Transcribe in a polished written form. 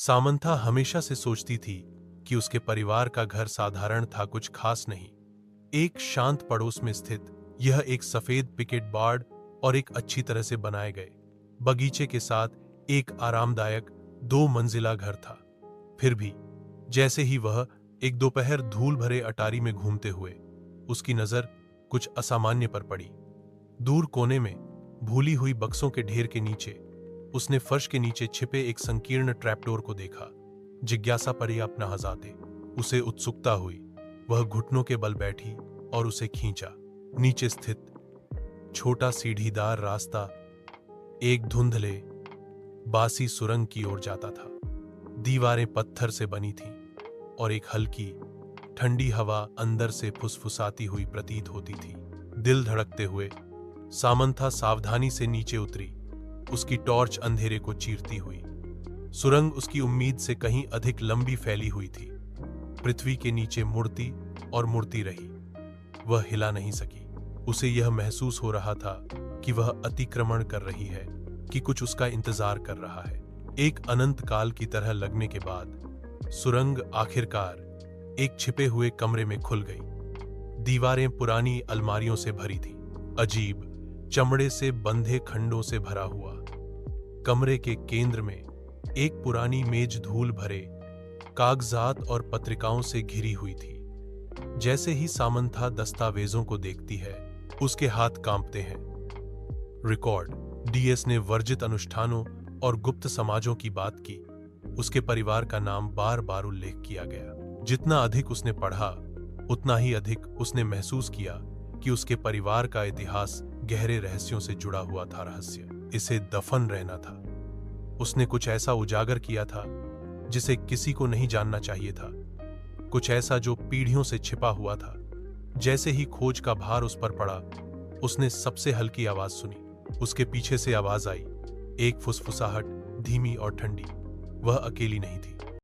Samantha हमेशा से सोचती थी कि उसके परिवार का घर साधारण था, कुछ खास नहीं। एक शांत पड़ोस में स्थित यह एक सफेद पिकेट बाड़ और एक अच्छी तरह से बनाए गए बगीचे के साथ एक आरामदायक 2 मंजिला घर था। फिर भी जैसे ही वह एक दोपहर धूल भरे अटारी में घूमते हुए उसकी नजर कुछ असामान्य पर पड़ी। दूर कोने में भूली हुई बक्सों के ढेर के नीचे उसने फर्श के नीचे छिपे एक संकीर्ण ट्रैपडोर को देखा। जिज्ञासा पर ही अपना हजाते उसे उत्सुकता हुई। वह घुटनों के बल बैठी और उसे खींचा। नीचे स्थित छोटा सीढ़ीदार रास्ता एक धुंधले बासी सुरंग की ओर जाता था। दीवारें पत्थर से बनी थीं और एक हल्की ठंडी हवा अंदर से फुसफुसाती हुई प्रतीत होती थी। दिल धड़कते हुए सामंथा सावधानी से नीचे उतरी, उसकी टॉर्च अंधेरे को चीरती हुई। सुरंग उसकी उम्मीद से कहीं अधिक लंबी फैली हुई थी। पृथ्वी के नीचे मुड़ती और मुड़ती रही। वह हिला नहीं सकी। उसे यह महसूस हो रहा था कि वह अतिक्रमण कर रही है, कि कुछ उसका इंतजार कर रहा है। एक अनंत काल की तरह लगने के बाद सुरंग आखिरकार एक छिपे हुए कमरे में खुल गई। दीवारें पुरानी अलमारियों से भरी थीं, अजीब चमड़े से बंधे खंडों से भरा हुआ। कमरे के केंद्र में एक पुरानी मेज धूल भरे कागजात और पत्रिकाओं से घिरी हुई थी। जैसे ही सामंथा दस्तावेजों को देखती है, उसके हाथ कांपते हैं। रिकॉर्ड डीएस ने वर्जित अनुष्ठानों और गुप्त समाजों की बात की। उसके परिवार का नाम बार बार उल्लेख किया गया। जितना अधिक उसने पढ़ा, उतना ही अधिक उसने महसूस किया कि उसके परिवार का इतिहास गहरे रहस्यों से जुड़ा हुआ था। रहस्य इसे दफन रहना था। उसने कुछ ऐसा उजागर किया था जिसे किसी को नहीं जानना चाहिए था, कुछ ऐसा जो पीढ़ियों से छिपा हुआ था। जैसे ही खोज का भार उस पर पड़ा, उसने सबसे हल्की आवाज सुनी। उसके पीछे से आवाज आई, एक फुसफुसाहट, धीमी और ठंडी। वह अकेली नहीं थी।